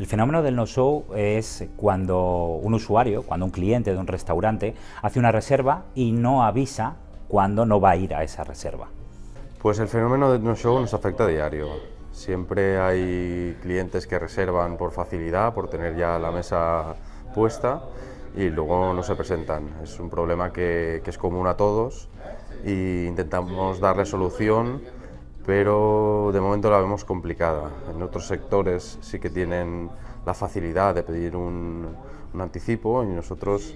fenómeno del no-show es cuando un usuario, cuando un cliente de un restaurante hace una reserva y no avisa cuando no va a ir a esa reserva. Pues el fenómeno del no-show nos afecta a diario. Siempre hay clientes que reservan por facilidad, por tener ya la mesa puesta y luego no se presentan. Es un problema que es común a todos e intentamos darle solución, pero de momento la vemos complicada. En otros sectores sí que tienen la facilidad de pedir un anticipo y nosotros,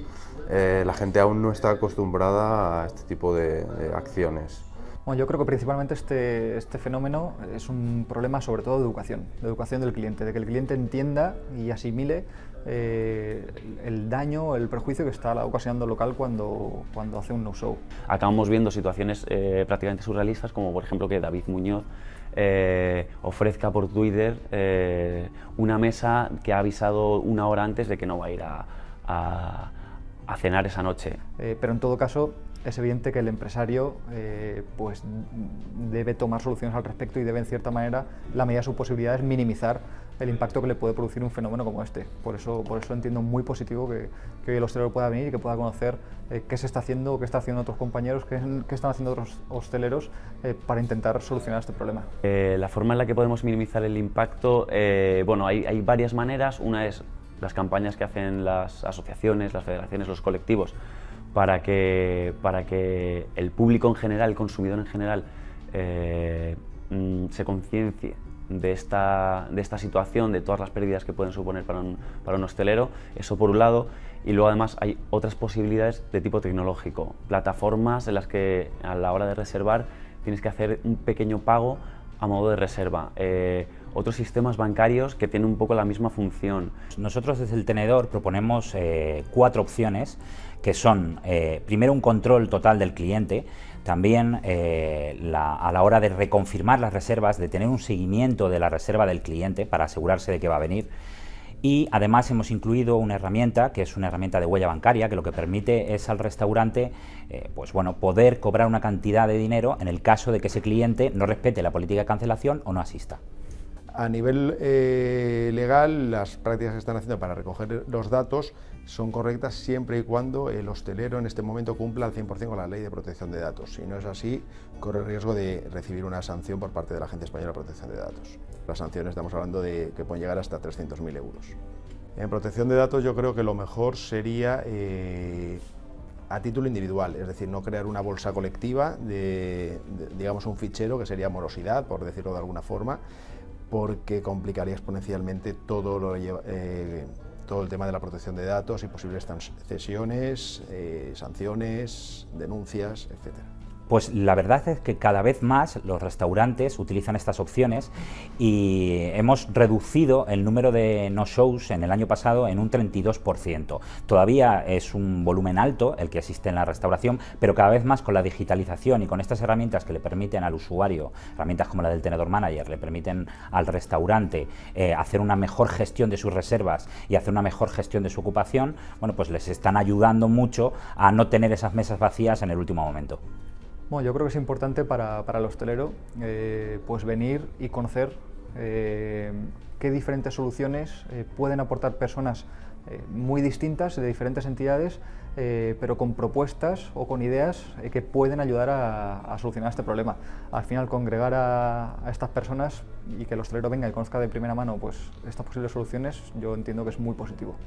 la gente aún no está acostumbrada a este tipo de acciones. Bueno, yo creo que principalmente este fenómeno es un problema sobre todo de educación del cliente, de que el cliente entienda y asimile el daño, el perjuicio que está ocasionando el local cuando hace un no-show. Acabamos viendo situaciones prácticamente surrealistas, como por ejemplo que David Muñoz ofrezca por Twitter una mesa que ha avisado una hora antes de que no va a ir a cenar esa noche. Pero en todo caso es evidente que el empresario pues debe tomar soluciones al respecto y debe, en cierta manera, la medida de sus posibilidades, minimizar el impacto que le puede producir un fenómeno como este. Por eso entiendo muy positivo que hoy el hostelero pueda venir y que pueda conocer qué se está haciendo, qué están haciendo otros compañeros, qué están haciendo otros hosteleros para intentar solucionar este problema. La forma en la que podemos minimizar el impacto, bueno, hay varias maneras. Una es las campañas que hacen las asociaciones, las federaciones, los colectivos, para que el público en general, el consumidor en general, se conciencie de esta situación, de todas las pérdidas que pueden suponer para un hostelero. Eso por un lado. Y luego además hay otras posibilidades de tipo tecnológico, plataformas en las que a la hora de reservar tienes que hacer un pequeño pago a modo de reserva. Otros sistemas bancarios que tienen un poco la misma función. Nosotros desde el Tenedor proponemos 4 opciones, que son primero un control total del cliente, también a la hora de reconfirmar las reservas, de tener un seguimiento de la reserva del cliente para asegurarse de que va a venir. Y además hemos incluido una herramienta, que es una herramienta de huella bancaria, que lo que permite es al restaurante pues bueno, poder cobrar una cantidad de dinero en el caso de que ese cliente no respete la política de cancelación o no asista. A nivel legal, las prácticas que están haciendo para recoger los datos son correctas siempre y cuando el hostelero en este momento cumpla al 100% con la ley de protección de datos. Si no es así, corre el riesgo de recibir una sanción por parte de la Agencia Española de Protección de Datos. Las sanciones estamos hablando de que pueden llegar hasta 300.000 euros. En protección de datos yo creo que lo mejor sería a título individual, es decir, no crear una bolsa colectiva digamos un fichero que sería morosidad, por decirlo de alguna forma, porque complicaría exponencialmente todo el tema de la protección de datos y posibles cesiones, sanciones, denuncias, etc. Pues la verdad es que cada vez más los restaurantes utilizan estas opciones y hemos reducido el número de no-shows en el año pasado en un 32%. Todavía es un volumen alto el que existe en la restauración, pero cada vez más con la digitalización y con estas herramientas que le permiten al usuario, herramientas como la del Tenedor Manager, le permiten al restaurante hacer una mejor gestión de sus reservas y hacer una mejor gestión de su ocupación, bueno, pues les están ayudando mucho a no tener esas mesas vacías en el último momento. Bueno, yo creo que es importante para el hostelero pues venir y conocer qué diferentes soluciones pueden aportar personas muy distintas, de diferentes entidades, pero con propuestas o con ideas que pueden ayudar a solucionar este problema. Al final, congregar a estas personas y que el hostelero venga y conozca de primera mano pues, estas posibles soluciones, yo entiendo que es muy positivo.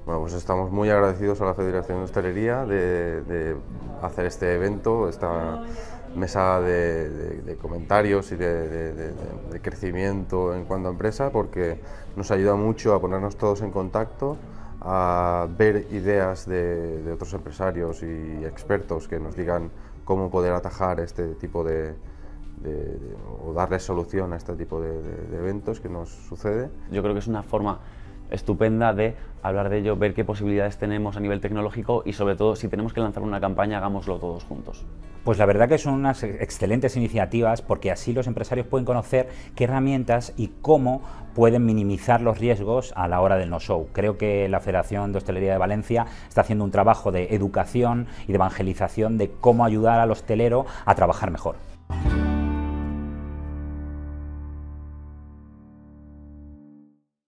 Bueno, pues estamos muy agradecidos a la Federación de Hostelería de hacer este evento, esta mesa de comentarios y de crecimiento en cuanto a empresa, porque nos ayuda mucho a ponernos todos en contacto, a ver ideas de otros empresarios y expertos que nos digan cómo poder atajar este tipo o darle solución a este tipo de eventos que nos sucede. Yo creo que es una forma estupenda de hablar de ello, ver qué posibilidades tenemos a nivel tecnológico y sobre todo si tenemos que lanzar una campaña, hagámoslo todos juntos. Pues la verdad que son unas excelentes iniciativas porque así los empresarios pueden conocer qué herramientas y cómo pueden minimizar los riesgos a la hora del no-show. Creo que la Federación de Hostelería de Valencia está haciendo un trabajo de educación y de evangelización de cómo ayudar al hostelero a trabajar mejor.